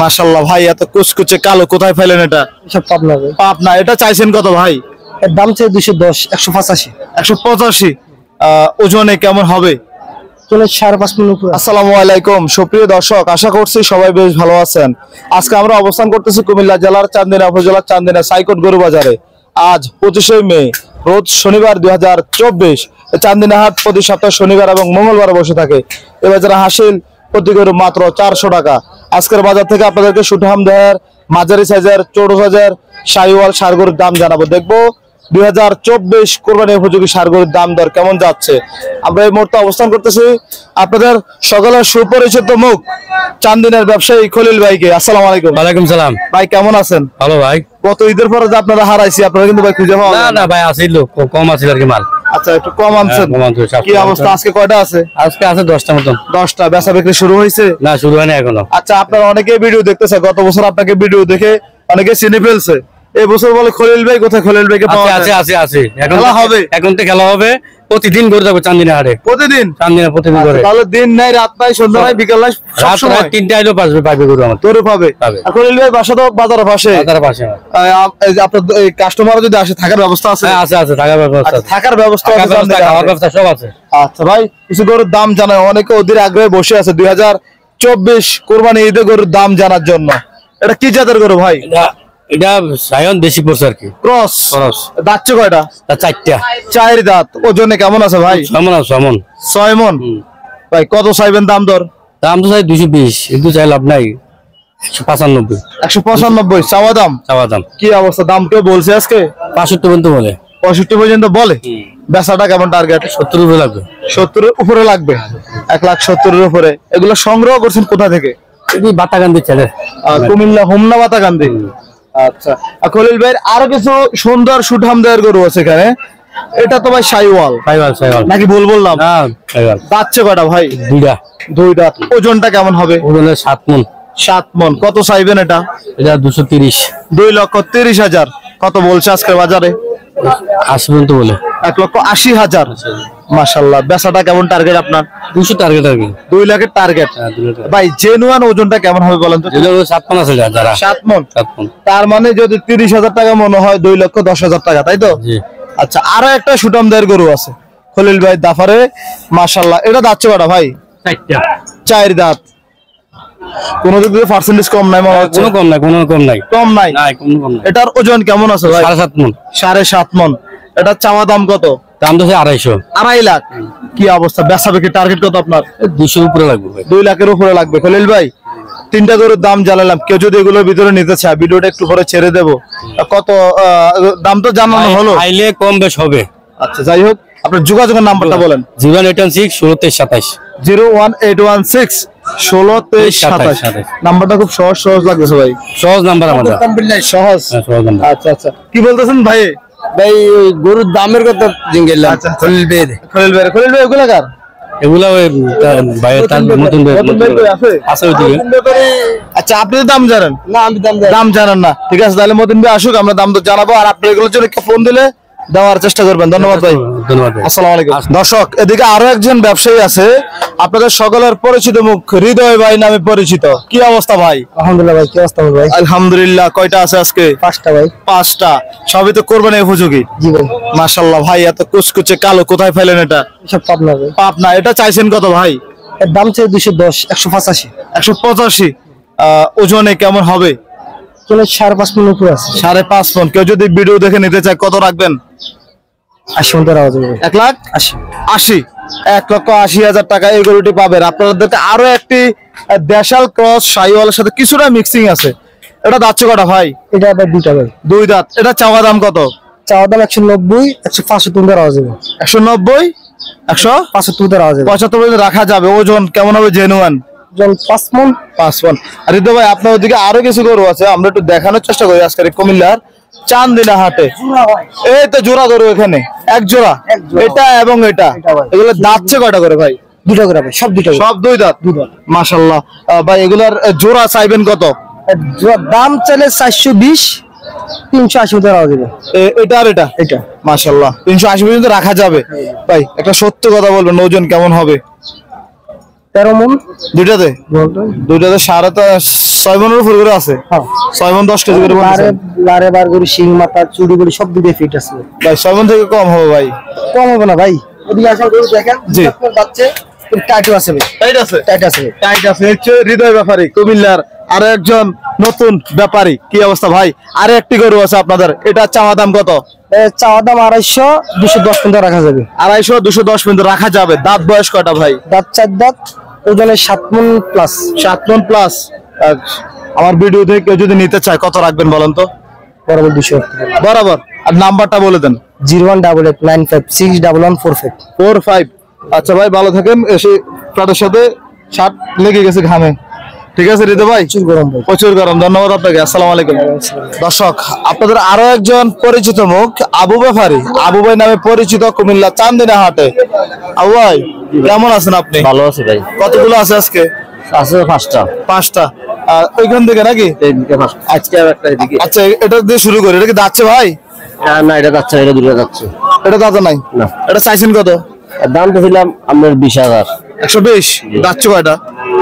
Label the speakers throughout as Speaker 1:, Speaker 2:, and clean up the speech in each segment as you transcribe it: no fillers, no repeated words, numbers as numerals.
Speaker 1: মাশাআল্লাহ ভাই, এত কুচকুচে কালো কোথায় পাইলেন এটা?
Speaker 2: সব পাবনা ভাই।
Speaker 1: পাবনা। এটা চাইছেন কত ভাই?
Speaker 2: এর দাম চাই 210, 185।
Speaker 1: 185। ওজনে কেমন হবে?
Speaker 2: চলে 5.5 মণ উপরে।
Speaker 1: আসসালামু আলাইকুম সুপ্রিয় দর্শক, আশা করছি সবাই বেশ ভালো আছেন। আজকে আমরা অবস্থান করতেছি কুমিল্লা জেলার চান্দিনা উপজেলার চান্দিনা সাইকট গরু বাজারে। আজ 25শে মে, রোজ শনিবার 2024। চান্দিনা হাট প্রতি সপ্তাহে শনিবার এবং মঙ্গলবার বসে থাকে। এ বাজারে হাসিল প্রতি গরু মাত্র 400 টাকা। আজকের বাজার থেকে আপনাদেরকে সুঠাম দেহের, মাঝারি সাইজের, ছোট সাইজের শাহিওয়াল ষাঁড় গরুর দাম জানাবো। দেখবো 2024 কোরবানি উপযোগী ষাঁড় গরুর দাম দর কেমন যাচ্ছে। আমরা এই মুহূর্তে অবস্থান করতেছি আপনাদের সকলের সুপরিচিত মুখ চান্দিনার ব্যবসায়ী খলিল ভাইকে। আসসালামু আলাইকুম।
Speaker 3: ওয়ালাইকুম সালাম।
Speaker 1: ভাই কেমন আছেন?
Speaker 3: ভালো ভাই।
Speaker 1: গত ঈদের পরে যে আপনারা হারাইছি, আপনারা কিন্তু ভাই খুঁজে পাওয়া
Speaker 3: না ভাই, আসিল কম আছিল আর কি মাল।
Speaker 1: আচ্ছা, একটু কম আনছেন। কি অবস্থা আজকে? কয়টা আছে?
Speaker 3: আজকে আছে 10টা মতন।
Speaker 1: 10টা। বেচা বিক্রি শুরু হয়েছে?
Speaker 3: না, শুরু হয়নি এখনো।
Speaker 1: আচ্ছা, আপনারা অনেকে ভিডিও দেখতেছে, গত বছর আপনাকে ভিডিও দেখে অনেকে চিনে ফেলছে। এই বছর বলে খলিল ভাই কোথায়? খলিল ভাইকে পাওয়া
Speaker 3: আছে আছে আছে।
Speaker 1: খেলা হবে?
Speaker 3: এখন তো খেলা হবে। প্রতিদিন করে যাবো চান্দিনা হাটে।
Speaker 1: প্রতিদিন?
Speaker 3: চান্দিনা প্রতিদিন করে।
Speaker 1: তাহলে দিন নাই, রাত নাই, সন্ধ্যা নাই, বিকাল নাই, সব সময়
Speaker 3: 3টা আইলো পাবে গরু আমার।
Speaker 1: তোরে পাবে। আর খলিল ভাই বাসা তো বাজারের পাশে।
Speaker 3: বাজারের পাশে।
Speaker 1: আপনার কাস্টমার যদি আসে থাকার ব্যবস্থা আছে?
Speaker 3: হ্যাঁ, আছে থাকার ব্যবস্থা আছে।
Speaker 1: থাকার ব্যবস্থা,
Speaker 3: খাওয়ার ব্যবস্থা সব আছে।
Speaker 1: আচ্ছা ভাই, কিছু গরুর দাম জানায়, অনেকে অধীর আগ্রহে বসে আছে 2024 কোরবানি ঈদে গরুর দাম জানার জন্য। এটা কি জাতের গরু ভাই?
Speaker 3: এটা সায়ন দেশি পড়ছে আর কি।
Speaker 1: ক্রস। দাঁতছে কয়টা?
Speaker 3: 4টা।
Speaker 1: 4 দাঁত। ওজনে কেমন আছে ভাই?
Speaker 3: 6 মণ।
Speaker 1: 6 মণ। ভাই কত চাইবেন দাম দর?
Speaker 3: দাম তো চাই 220, কিন্তু চাই লাভ নাই। 195।
Speaker 1: 195 চাওয়া দাম?
Speaker 3: চাওয়া দাম।
Speaker 1: কি অবস্থা? দাম কেউ বলছে আজকে?
Speaker 3: 65 পর্যন্ত বলে।
Speaker 1: 65 পর্যন্ত বলে? বেচাটা কেমন টার্গেট?
Speaker 3: 70 উপরে লাগবে।
Speaker 1: 70 এর উপরে লাগবে? 1,70,000 এর উপরে। এগুলো সংগ্রহ করছেন কোথা থেকে?
Speaker 3: এই বাতাগান্দি ছেলে,
Speaker 1: কুমিল্লা হোমনা বাতাগান্দি। আচ্ছা, খলিল ভাইয়ের আরো কিছু সুন্দর সুঠাম দেহের গরু আছে এখানে। এটা তো ভাই শাহিওয়াল নাকি ভুল বললাম?
Speaker 3: না, শাহিওয়াল।
Speaker 1: দাঁতছে কয়টা ভাই? 2 দাঁত। ওজনটা কেমন হবে?
Speaker 3: ওজনে 7 মণ।
Speaker 1: 7 মণ। কত চাইবেন এটা?
Speaker 3: এটা 230।
Speaker 1: 2,30,000। কত বলছে আজকের বাজারে?
Speaker 3: 80 পর্যন্ত বলে।
Speaker 1: 1,80,000। মাশাআল্লাহ। বেচাটা কেমন টার্গেট আপনার?
Speaker 3: 200 টার্গেট আর কি।
Speaker 1: 2 লাখের টার্গেট। ভাই জেনুয়ান ওজনটা কেমন হবে বলেন তো?
Speaker 3: 7 মণ আছে যারা।
Speaker 1: 7 মণ। তার মানে যদি 30,000 টাকা মনে হয় 2,10,000 টাকা, তাই তো?
Speaker 3: জি।
Speaker 1: আচ্ছা, আরো একটা সুঠাম দেহের গরু আছে খলিল ভাই দাফারে। মাশাআল্লাহ। এটা দাঁতছে কয়টা ভাই?
Speaker 3: 4টা।
Speaker 1: 4 দাঁত। কোন দিক থেকে পার্সেন্টেজ কম নাই মনে হচ্ছে?
Speaker 3: কোনো কম নাই।
Speaker 1: কম নাই। এটার ওজন কেমন আছে ভাই?
Speaker 3: 7.5 মণ।
Speaker 1: 7.5 মণ। এটা চাওয়া দাম কত?
Speaker 3: দাম তো 250।
Speaker 1: 2.5 লাখ। কি অবস্থা? বেচা বিক্রি টার্গেট কত আপনার?
Speaker 3: 200 উপরে লাগবে ভাই।
Speaker 1: 2 লাখের উপরে লাগবে। খলিল ভাই 3টা গরুর দাম জানালাম, কেউ যদি এগুলোর ভিতরে নিতে চায় ভিডিওটা একটু পরে ছেড়ে দেবো। কত দাম তো জানানো হলো,
Speaker 3: আইলে কম বেশ হবে।
Speaker 1: আচ্ছা, যাই হোক, আপনার যোগাযোগের নাম্বারটা বলেন।
Speaker 3: 08116 16 23 27।
Speaker 1: 01816 16 23 27। নাম্বারটা খুব সহজ লাগতেছে ভাই।
Speaker 3: সহজ নাম্বার আমাদের।
Speaker 1: সহজ।
Speaker 3: সহজ নাম্বার।
Speaker 1: আচ্ছা আচ্ছা, কি বলতেছেন ভাই?
Speaker 3: ভাই ওই গরুর দামের কথা জিজ্ঞেস।
Speaker 1: আচ্ছা, খলিল ভাই ওগুলা কার?
Speaker 3: এগুলা ওই ভাইয়ের তার নতুন আছে ওইদিকে।
Speaker 1: আচ্ছা, আপনি দাম জানেন না? আমি দাম জানেন না। ঠিক আছে, তাহলে মতিন ভাই আসুক, আমরা দাম তো জানাবো। আর আপনি এগুলোর জন্য ফোন দিলে দেওয়ার চেষ্টা করবেন। ধন্যবাদ ভাই।
Speaker 3: ধন্যবাদ।
Speaker 1: আসসালামু আলাইকুম। দর্শক, এদিকে আরো একজন ব্যবসায়ী আছে, আপনাদের সকলের পরিচিত মুখ, হৃদয় ভাই নামে পরিচিত। কি অবস্থা ভাই?
Speaker 2: আলহামদুলিল্লাহ ভাই। কি অবস্থা ভাই?
Speaker 1: আলহামদুলিল্লাহ। কয়টা আছে আজকে?
Speaker 2: 5টা ভাই।
Speaker 1: 5টা। সবই তো কোরবানি উপযোগী?
Speaker 2: জি ভাই।
Speaker 1: মাশাআল্লাহ ভাই, এত কুচকুচে কালো কোথায় পাইলেন এটা?
Speaker 2: সব পাবনা ভাই।
Speaker 1: পাবনা। এটা চাইছেন কত ভাই?
Speaker 2: এর দাম চাই 210, 185।
Speaker 1: 185। ওজনে কেমন হবে?
Speaker 2: চলে 5.5 মণ উপরে আছে।
Speaker 1: 5.5 মণ। কেউ যদি ভিডিও দেখে নিতে চায় কত রাখবেন?
Speaker 2: 80 মণ দেওয়া যাবে।
Speaker 1: 1,80,000। 1,80,000 টাকা এই গরুটি পাবেন। আপনাদেরকে আরো একটি দেশাল ক্রস শাহিওয়ালের সাথে কিছুটা মিক্সিং আছে। এটা দাঁতছে কটা ভাই?
Speaker 2: এটা আবার 2টা ভাই।
Speaker 1: 2 দাঁত। এটা চাওয়া দাম কত?
Speaker 2: চাওয়া দাম 190, 175 দেওয়া যাবে।
Speaker 1: 190,
Speaker 2: 175 দেওয়া যাবে।
Speaker 1: 75 রাখা যাবে। ওজন কেমন হবে জেনুয়ান?
Speaker 2: 5 মণ।
Speaker 1: 5 মণ। আর হৃদয় ভাই, আপনার ওদিকে আরো কিছু গরু আছে, আমরা একটু দেখানোর চেষ্টা করি আজকে কুমিল্লার চান্দিনা হাটে। এই তো জোড়া গরু এখানে, এক জোড়া। এটা এবং এটা। এগুলো দাঁতছে কয়টা করে ভাই?
Speaker 2: 2টা করে ভাই। সব 2টা।
Speaker 1: সব 2 দাঁত। মাশাআল্লাহ। ভাই এগুলার জোড়া চাইবেন কত?
Speaker 2: দাম চাইলে 420, 380 দেওয়া যাবে।
Speaker 1: এটা আর এটা মাশাআল্লাহ 380 পর্যন্ত রাখা যাবে। ভাই একটা সত্য কথা বলবেন, ওজন কেমন হবে?
Speaker 2: 13 মন
Speaker 1: দুইটাতে দুইটাতে 6.5 মনের উপর করে আছে।
Speaker 2: হ্যাঁ
Speaker 1: 6 মন 10 কেজি করে বলছেন
Speaker 2: লারে বার করে শিং মাথা চুড়ি বলি সব দিকে ফিট আছে
Speaker 1: ভাই। 6 মন থেকে কম হবে ভাই?
Speaker 2: কম হবে না ভাই। এদিকে আসা গরু দেখেন
Speaker 1: জি।
Speaker 2: আপনার বাচ্চা টাইট আছে ভাই,
Speaker 1: টাইট আছে,
Speaker 2: টাইট আছে।
Speaker 1: টাইট আছে। হচ্ছে হৃদয় ব্যাপারী কুমিল্লার আরো একজন নতুন ব্যাপারী। কি অবস্থা ভাই? আরো একটি গরু আছে আপনাদের, এটা চাওয়া দাম কত?
Speaker 2: চাওয়া দাম 250, 210 পর্যন্ত রাখা যাবে।
Speaker 1: 250, 210 পর্যন্ত রাখা যাবে। দাঁত বয়স কয়টা ভাই?
Speaker 2: দাঁত 4 দাঁত, ওজনে 7 মন প্লাস।
Speaker 1: 7 মন প্লাস। আমার ভিডিও দেখে কেউ যদি নিতে চায় কত রাখবেন বলেন তো?
Speaker 2: বরাবর 200
Speaker 1: বরাবর। আর নাম্বারটা বলে দেন।
Speaker 2: 01889561145
Speaker 1: 45। আচ্ছা ভাই ভালো থাকেন। এসে তাদের সাথে শার্ট লেগে গেছে ঘামে। ঠিক আছে হৃদয় ভাই,
Speaker 2: প্রচুর গরম ভাই।
Speaker 1: প্রচুর গরম। ধন্যবাদ আপনাকে। আসসালামু আলাইকুম। দর্শক আপনাদের আরো একজন পরিচিত মুখ, আবু ব্যাপারী। আবু ভাই নামে পরিচিত কুমিল্লা চান্দিনা হাটে। আবু ভাই কেমন আছেন আপনি?
Speaker 3: ভালো আছে ভাই।
Speaker 1: কতগুলো আছে আজকে?
Speaker 3: আছে 5টা।
Speaker 1: 5টা। ওইখান থেকে নাকি?
Speaker 3: এদিকে 5টা, আজকে আর একটা এদিকে।
Speaker 1: আচ্ছা এটা দিয়ে শুরু করি। এটা কি যাচ্ছে ভাই?
Speaker 3: না এটা যাচ্ছে, এটা দুটো যাচ্ছে।
Speaker 1: এটা দাদা নাই
Speaker 3: না।
Speaker 1: এটা চাইছেন কত?
Speaker 3: দাম তো ছিলাম আপনার 20,000।
Speaker 1: 120। যাচ্ছে কয়টা?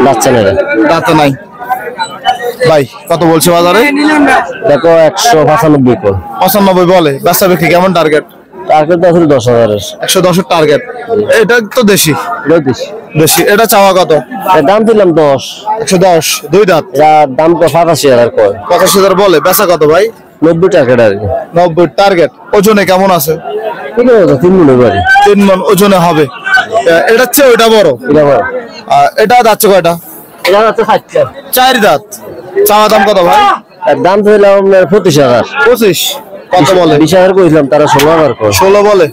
Speaker 3: যাচ্ছে না এটা।
Speaker 1: দাঁতে নাই ভাই। কত বলছে বাজারে?
Speaker 3: দেখো 195 কর।
Speaker 1: 95 বলে। বেচা বিক্রি কেমন টার্গেট?
Speaker 3: টার্গেট তো আসলে 10,000-এর।
Speaker 1: 110 এর টার্গেট। এটা তো দেশি।
Speaker 3: এটাও দিস।
Speaker 1: দেশি। এটা চাওয়া কত?
Speaker 3: এর দাম দিলাম 10।
Speaker 1: 110। দুই দাঁত।
Speaker 3: এটা দাম তো 85,000 কয়।
Speaker 1: 85,000 বলে। বেচা কত ভাই?
Speaker 3: 90 টাকা আর কি।
Speaker 1: 90 টার্গেট। ওজনে কেমন আছে?
Speaker 3: ঠিক আছে 3 মনে বাড়ি।
Speaker 1: 3 মণ ওজনে হবে। এটা চেয়ে ওইটা বড়।
Speaker 3: এটা বড়।
Speaker 1: এটা যাচ্ছে কয়টা?
Speaker 3: এটা হচ্ছে 60।
Speaker 1: 4 দাঁত। চাওয়া দাম কত ভাই?
Speaker 3: এর দাম তো দিলাম আপনার 25,000।
Speaker 1: 25। কত বলে?
Speaker 3: 20,000 কইছিলাম, তারা 16,000 কয়।
Speaker 1: 16 বলে।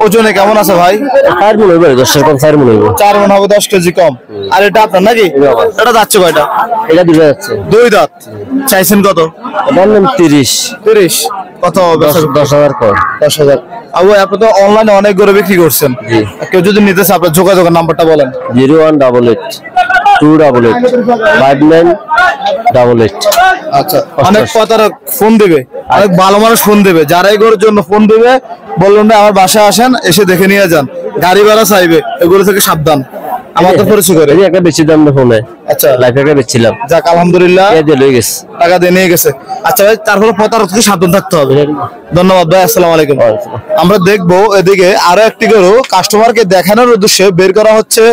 Speaker 1: ওজনে কেমন আছে ভাই?
Speaker 3: 4 মনে বাড়ি, 10 কম 4 মনে।
Speaker 1: 4 মণ হবে, 10 কেজি কম। আর এটা আপনার নাকি? এটা যাচ্ছে কয়টা?
Speaker 3: এটা দুটো যাচ্ছে।
Speaker 1: দুই দাঁত। চাইছেন কত?
Speaker 3: দাম নাম 30।
Speaker 1: 30। কত হবে?
Speaker 3: 10,000 কয়।
Speaker 1: 10,000। আবু আপনি তো অনলাইনে অনেক গরু বিক্রি করছেন।
Speaker 3: জি।
Speaker 1: কেউ যদি নিতে চায় আপনার যোগাযোগের নাম্বারটা বলেন।
Speaker 3: 0188288 5988।
Speaker 1: আচ্ছা। অনেক কথার ফোন দিবে, অনেক ভালো মানুষ ফোন দিবে। যারা এই গরুর জন্য ফোন দিবে বললেন না আমার বাসায় আসেন, এসে দেখে নিয়ে যান। গাড়ি ভাড়া চাইবে, এগুলো থেকে সাবধান। আমাদের পরিচয় করে।
Speaker 3: এই একটা বেশি দাম না ফোনে।
Speaker 1: আচ্ছা।
Speaker 3: লাইফ একটা বেচছিলাম।
Speaker 1: যাক আলহামদুলিল্লাহ।
Speaker 3: এই দিয়ে লই গেছে।
Speaker 1: টাকা দিয়ে নিয়ে গেছে। আচ্ছা ভাই তারপরে প্রতারক থেকে সাবধান থাকতে হবে। ধন্যবাদ ভাই। আসসালামু আলাইকুম। আমরা দেখবো এদিকে আরো একটি গরু কাস্টমারকে দেখানোর উদ্দেশ্যে বের করা হচ্ছে।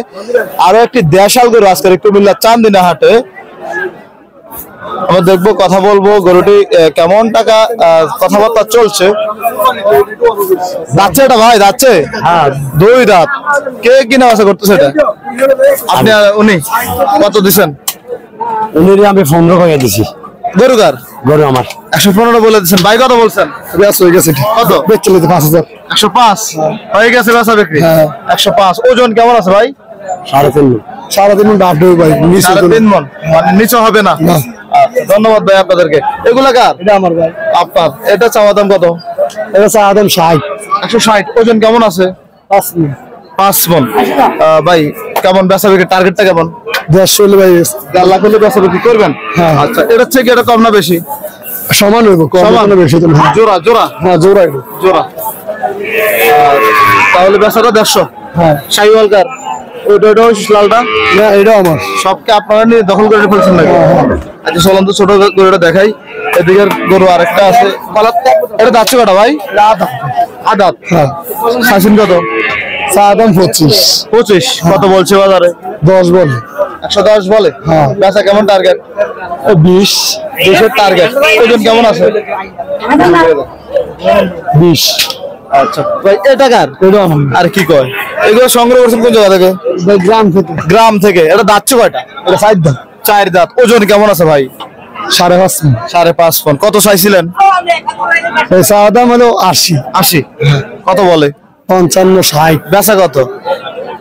Speaker 1: আরো একটি দেশাল গরু আজকে কুমিল্লা চান্দিনা হাটে। আমরা দেখবো, কথা বলবো গরুটি কেমন টাকা কথাবার্তা চলছে। যাচ্ছে এটা ভাই? যাচ্ছে।
Speaker 3: হ্যাঁ।
Speaker 1: দুই দাঁত। কে কিনা আশা করতেছে এটা? আপনি আর উনি কত দিচ্ছেন?
Speaker 3: উনি আমি 15 টাকা দিছি।
Speaker 1: গরুকার
Speaker 3: গরু আমার
Speaker 1: 115 বলে দিচ্ছেন। ভাই কত বলছেন?
Speaker 2: হয়ে গেছে।
Speaker 1: কত
Speaker 2: বেচলে 5,000।
Speaker 1: 105 হয়ে গেছে বেচা বিক্রি। 105। ওজন কেমন আছে ভাই?
Speaker 3: 3.5।
Speaker 2: 3.5 দাঁত ভাই।
Speaker 1: 3.5 মণ। মানে নিচে হবে না। আচ্ছা, ধন্যবাদ ভাই আপনাদেরকে। এগুলা কার?
Speaker 2: এটা আমার ভাই।
Speaker 1: আপনার। এটা চাওয়া দাম কত?
Speaker 2: এটা চাওয়া দাম 60।
Speaker 1: 160। ওজন কেমন আছে?
Speaker 2: 5 মন।
Speaker 1: 5 মণ। ভাই কেমন বেচা বিক্রি টার্গেটটা কেমন?
Speaker 2: 150 ভাই।
Speaker 1: 4 লাখ হলে বেচা বিক্রি করবেন?
Speaker 2: হ্যাঁ।
Speaker 1: আচ্ছা। এটা থেকে এটা কম না বেশি?
Speaker 2: সমান হইব, কম
Speaker 1: সমান?
Speaker 2: না বেশি তো না।
Speaker 1: জোড়া জোড়া
Speaker 2: হ্যাঁ জোড়া হইব।
Speaker 1: জোড়া। তাহলে বেচাটা 150।
Speaker 2: হ্যাঁ।
Speaker 1: শাহিওয়াল কার? ওইটা লালটা?
Speaker 2: না এটা আমার।
Speaker 1: সবকে আপনারা নিয়ে দখল করে ফেলছেন নাকি? আচ্ছা চলুন তো ছোট গরুটা দেখাই। এদিকে গরু আরেকটা আছে। এটা যাচ্ছে কটা ভাই? আদাত।
Speaker 2: হ্যাঁ।
Speaker 1: শাসিন কত?
Speaker 2: চাওয়া দাম 25।
Speaker 1: 25। কত বলছে বাজারে?
Speaker 2: 10 বলে।
Speaker 1: 110 বলে।
Speaker 2: হ্যাঁ।
Speaker 1: বেচা কেমন টার্গেট?
Speaker 2: 20।
Speaker 1: 20 টার্গেট। ওজন কেমন আছে?
Speaker 2: 20।
Speaker 1: আচ্ছা ভাই এটা কার?
Speaker 2: এটা আমার।
Speaker 1: আর কি কয়? এগুলো সংগ্রহ করছেন কোন জায়গা থেকে?
Speaker 2: ভাই গ্রাম থেকে।
Speaker 1: গ্রাম থেকে। এটা যাচ্ছে কয়টা?
Speaker 2: এটা 4 দাঁত।
Speaker 1: 4 দাঁত। ওজন কেমন আছে ভাই?
Speaker 2: 5.5 মন।
Speaker 1: 5.5 মণ। কত চাইছিলেন?
Speaker 2: এই চাওয়া দাম হলো 80।
Speaker 1: 80। কত বলে?
Speaker 2: 55, 60
Speaker 1: বেচা কত?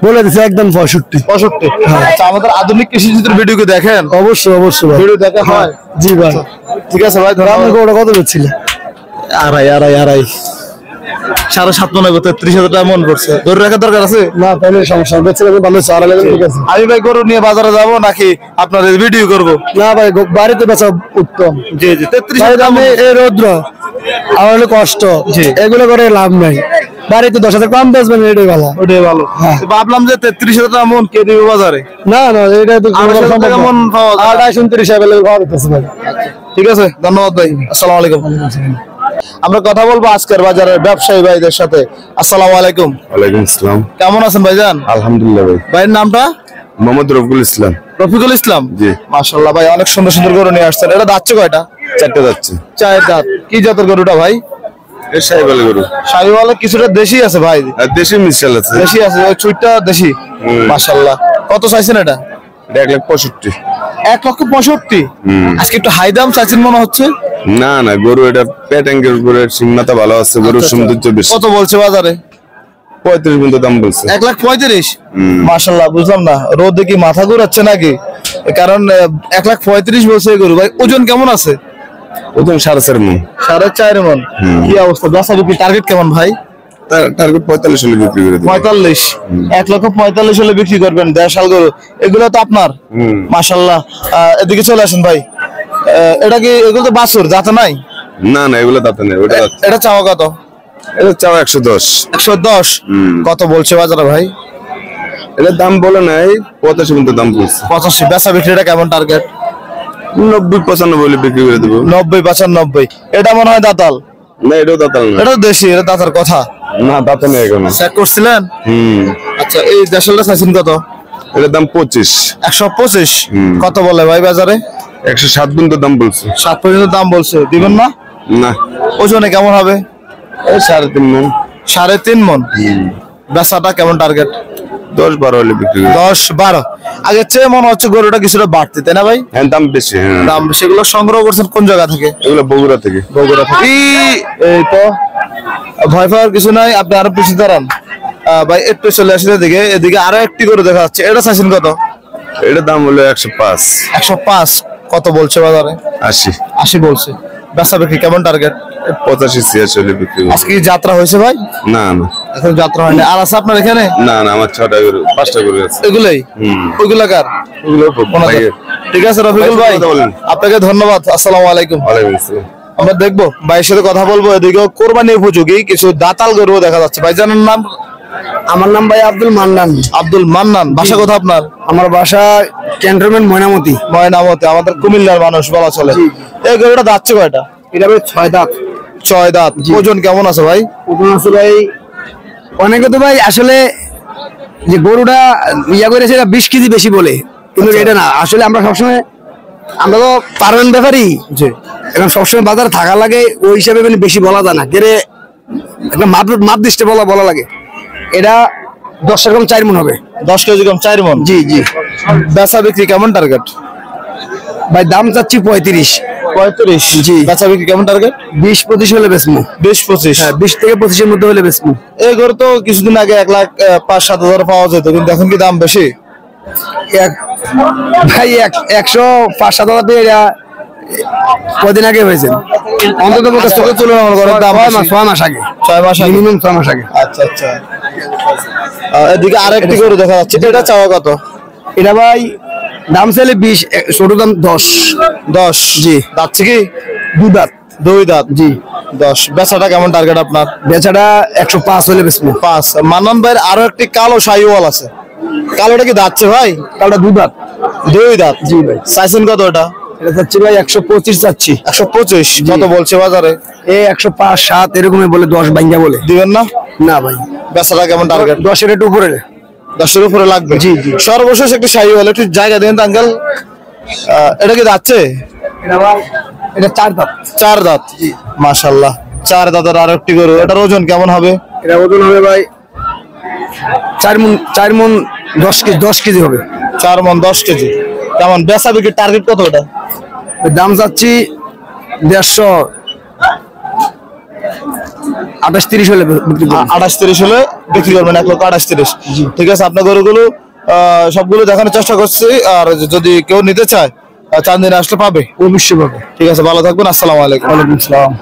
Speaker 2: বলে দিছে একদম 65।
Speaker 1: 65। আচ্ছা আমাদের আধুনিক কৃষি চিত্র ভিডিও কি দেখেন?
Speaker 2: অবশ্যই অবশ্যই ভাই।
Speaker 1: ভিডিও দেখা হয়?
Speaker 2: জি ভাই।
Speaker 1: ঠিক আছে ভাই
Speaker 2: আপনি
Speaker 1: ধন্যবাদ।
Speaker 2: কোটা কত বেচছিলেন?
Speaker 1: আড়াই 7.5 মণ হবে। 33,000 টাকা মন পড়ছে। ধরে রাখার দরকার আছে?
Speaker 2: না তাহলে সমস্যা নেই। বেচছিলেন ভালো, চারা লাগেন ঠিক আছে।
Speaker 1: আমি ভাই গরু নিয়ে বাজারে যাবো নাকি আপনার ভিডিও করবো?
Speaker 2: না ভাই বাড়িতে বেচা উত্তম।
Speaker 1: জি জি। 33,000
Speaker 2: ভাই
Speaker 1: টাকা
Speaker 2: আমি এই রৌদ্র আর হলো কষ্ট,
Speaker 1: জি।
Speaker 2: এগুলো করে লাভ নাই। বাড়িতে 10,000 কম বেচবেন, এটাই ভালো।
Speaker 1: ওটাই ভালো। ভাবলাম যে 33,000 টাকা মন কে দিবে বাজারে।
Speaker 2: না না, এটা তো
Speaker 1: 28,000 টাকা মন পাওয়া যায়।
Speaker 2: 28-29 অ্যাভেলেবল পাওয়া যাচ্ছে ভাই।
Speaker 1: ঠিক আছে, ধন্যবাদ ভাই। আসসালামু আলাইকুম। আমরা কথা বলবো আজকের বাজারের ব্যবসায়ী ভাইদের সাথে। আসসালামু আলাইকুম।
Speaker 4: ওয়ালাইকুম আসসালাম।
Speaker 1: কেমন আছেন ভাইজান?
Speaker 4: আলহামদুলিল্লাহ ভাই।
Speaker 1: ভাইয়ের নামটা?
Speaker 4: মোহাম্মদ রফিকুল ইসলাম।
Speaker 1: রফিকুল ইসলাম।
Speaker 4: জি।
Speaker 1: মাশাআল্লাহ ভাই, অনেক সুন্দর সুন্দর গরু নিয়ে আসছেন। এটা দাচ্ছে কয়টা?
Speaker 4: 4টা যাচ্ছে।
Speaker 1: 4 দাঁত। কি জাতের গরুটা ভাই?
Speaker 4: এর সাইবাল গরু।
Speaker 1: শাহিওয়ালা কিছুটা দেশি আছে ভাই।
Speaker 4: আর দেশি মিশাল আছে।
Speaker 1: দেশি আছে, ওই চুইটটা দেশি। মাশাআল্লাহ। কত চাইছেন এটা?
Speaker 4: এটা 1,65,000।
Speaker 1: 1,65,000। আজকে একটু হাই দাম চাইছেন মনে হচ্ছে।
Speaker 4: না না, গরু এটা পেটাঙ্গের উপরে সিংমাতা ভালো আছে, গরুর সৌন্দর্য বেশি।
Speaker 1: কত বলছে বাজারে?
Speaker 4: 35 পর্যন্ত দাম বলছে।
Speaker 1: 1,35,000। মাশাআল্লাহ, বুঝলাম না রোদে কি মাথা ঘুরাচ্ছে নাকি? কারণ 1,35,000 বলছে এই গরু। ভাই ওজন কেমন আছে?
Speaker 4: ওজন 4.5 মণ।
Speaker 1: 4.5 মণ। কি অবস্থা? বেচা বিক্রি টার্গেট কেমন ভাই?
Speaker 4: টার্গেট 45 হলে বিক্রি করে দেব।
Speaker 1: 45। 1,45,000 হলে বিক্রি করবেন দেশাল গরু। এগুলো তো আপনার। মাশাআল্লাহ। এদিকে চলে আসেন ভাই। এটা কি এগুলো তো বাছুর, জাতে নাই?
Speaker 4: না না, এগুলো দাঁতে নেই। ওটা
Speaker 1: এটা চাওয়া কত?
Speaker 4: এটা চাও 110।
Speaker 1: 110। কত বলছে বাজারে ভাই?
Speaker 4: এটার দাম বলে নাই, 85 পর্যন্ত দাম বলছে।
Speaker 1: 85। বেচা বিক্রিটা কেমন টার্গেট?
Speaker 4: 90-95 হলে বিক্রি করে দেবো।
Speaker 1: 90-95। এটা মনে হয় দাতাল।
Speaker 4: না, এটাও দাঁতাল না।
Speaker 1: এটা দেশি, এটা দাতার কথা
Speaker 4: না, দাঁতে নেই এখনো।
Speaker 1: চেক করছিলেন? আচ্ছা, এই দেশালটা চাইছেন কত?
Speaker 4: এটার দাম 25।
Speaker 1: 125। কত বলে ভাই বাজারে?
Speaker 4: 107 পর্যন্ত দাম বলছে।
Speaker 1: 7 পর্যন্ত দাম বলছে। দিবেন না?
Speaker 4: না।
Speaker 1: ওজনে কেমন হবে?
Speaker 4: এই 3.5 মণ।
Speaker 1: 3.5 মণ। বেচাটা কেমন টার্গেট?
Speaker 4: 10-12 হলে বিক্রি করে।
Speaker 1: 10-12। আগের চেয়ে মনে হচ্ছে গরুটা কিছুটা বাড়তি, তাই না ভাই?
Speaker 4: হ্যাঁ, দাম বেশি। হ্যাঁ,
Speaker 1: দাম সেগুলো সংগ্রহ করছেন কোন জায়গা থেকে?
Speaker 4: এগুলো বগুড়া থেকে।
Speaker 1: বগুড়া থেকে। এই তো ভয় পাওয়ার কিছু নাই, আপনি আরো পিছিয়ে দাঁড়ান। ভাই একটু চলে আসেন এদিকে। এদিকে আরো একটি গরু দেখা যাচ্ছে। এটা চাইছেন কত?
Speaker 4: এটার দাম হলো 105।
Speaker 1: 105। কত বলছে বাজারে?
Speaker 4: 80।
Speaker 1: 80 বলছে। বেচা বিক্রি কেমন টার্গেট?
Speaker 4: 85-86 হলে বিক্রি করে।
Speaker 1: আজকে কি যাত্রা হয়েছে ভাই?
Speaker 4: না না
Speaker 1: এখন যাত্রা হয়নি। আর আছে আপনার এখানে?
Speaker 4: না না, আমার 6টা গরু 5টা গরু আছে।
Speaker 1: এগুলাই? ওইগুলা কার?
Speaker 4: ওগুলো ভাইয়ের।
Speaker 1: ঠিক আছে রফিকুল ভাই,
Speaker 4: কথা বলেন।
Speaker 1: আপনাকে ধন্যবাদ। আসসালামু আলাইকুম।
Speaker 4: ওয়ালাইকুম আসসালাম।
Speaker 1: আমরা দেখবো ভাইয়ের সাথে কথা বলবো। এদিকে কোরবানি উপযোগী কিছু দাতাল গরু দেখা যাচ্ছে। ভাইজানের নাম?
Speaker 2: আমার নাম ভাই আব্দুল মান্নান।
Speaker 1: আব্দুল মান্নান। বাসা কোথা আপনার?
Speaker 2: আমার বাসা ক্যান্টনমেন্ট ময়নামতি।
Speaker 1: ময়নামতি। আমাদের কুমিল্লার মানুষ বলা চলে। এই গরুটা দাচ্ছে কয়টা?
Speaker 2: এটা ভাই 6 দাঁত।
Speaker 1: 6 দাঁত। ওজন কেমন আছে ভাই?
Speaker 2: ওজন আছে ভাই, অনেকে তো ভাই আসলে যে গরুটা ইয়া করেছে এটা 20 কেজি বেশি বলে, কিন্তু এটা না। আসলে আমরা সবসময়, আমরা তো পারবেন ব্যাপারই,
Speaker 1: জি।
Speaker 2: এখন সবসময় বাজারে থাকা লাগে, ওই হিসাবে মানে বেশি বলা যায় না। গেলে একটা মাপ দৃষ্টে বলা লাগে। এটা 10 এরকম 4 মণ হবে।
Speaker 1: 10 কেজি কম 4 মণ।
Speaker 2: জি জি।
Speaker 1: বেচা বিক্রি কেমন টার্গেট?
Speaker 2: ভাই দাম চাচ্ছি 35।
Speaker 1: 35।
Speaker 2: জি।
Speaker 1: বেচা বিক্রি কেমন টার্গেট?
Speaker 2: 20-25 হলে বেচবো।
Speaker 1: 20-25।
Speaker 2: হ্যাঁ, 20 থেকে 25 এর মধ্যে হলে বেচবো।
Speaker 1: এই গরু তো কিছুদিন আগে 1,05,000-1,07,000 পাওয়া যেত, কিন্তু এখন কি দাম বেশি?
Speaker 2: ভাই 105-7 হাজার এটা কদিন আগে হয়েছে, অন্তত
Speaker 1: সাথে তুলনা করেন দাম
Speaker 2: 6 মাস আগে।
Speaker 1: 6 মাস আগে।
Speaker 2: মিনিমাম 6 মাস আগে।
Speaker 1: আচ্ছা আচ্ছা। এদিকে আরেকটি গরু দেখা যাচ্ছে। এটা চাওয়া কত?
Speaker 2: এটা ভাই দাম চাইলে 20, ছোট দাম 10।
Speaker 1: 10।
Speaker 2: জি।
Speaker 1: যাচ্ছে কি?
Speaker 2: 2 দাঁত।
Speaker 1: 2 দাঁত।
Speaker 2: জি।
Speaker 1: 10। বেচাটা কেমন টার্গেট আপনার?
Speaker 2: বেচাটা 105 হলে বেচবো।
Speaker 1: 5। মান্নান ভাইয়ের আরো একটি কালো শাহিওয়াল আছে। কালোটা কি দাচ্ছে ভাই?
Speaker 2: কালোটা 2 দাঁত।
Speaker 1: 2 দাঁত।
Speaker 2: জি ভাই।
Speaker 1: চাইছেন কত এটা?
Speaker 2: এটা চাচ্ছি ভাই 125 চাচ্ছি।
Speaker 1: 125। কত বলছে বাজারে?
Speaker 2: 105-7 এরকমই বলে, 10 ভাঙ্গা বলে।
Speaker 1: দিবেন না?
Speaker 2: না ভাই,
Speaker 1: বেচাটা কেমন টার্গেট?
Speaker 2: 10 এর একটু উপরে।
Speaker 1: 10-এর উপরে লাগবে।
Speaker 2: জি জি।
Speaker 1: সর্বশেষ একটি শাহিওয়াল, একটু জায়গা দেন তো আঙ্কেল। এটা কি যাচ্ছে?
Speaker 2: এটা ভাই, এটা 4 দাঁত।
Speaker 1: 4 দাঁত। মাশাআল্লাহ। 4 দাঁতের আর একটি গরু। এটার ওজন কেমন হবে?
Speaker 2: এটা ওজন হবে ভাই 4 মণ 10 কেজি হবে।
Speaker 1: 4 মণ 10 কেজি। কেমন বেচা বিক্রির টার্গেট কত এটা?
Speaker 2: দাম চাচ্ছি 150, 28-30 হলে বিক্রি করব।
Speaker 1: 28-30 হলে বিক্রি করবেন। 1,28,000। ঠিক আছে, আপনার গরুগুলো সবগুলো দেখানোর চেষ্টা করছি। আর যদি কেউ নিতে চায় চাঁদনি আসলে পাবে।
Speaker 2: অবশ্যই পাবে।
Speaker 1: ঠিক আছে, ভালো থাকবেন। আসসালামু আলাইকুম।
Speaker 2: ওয়ালাইকুম আসসালাম।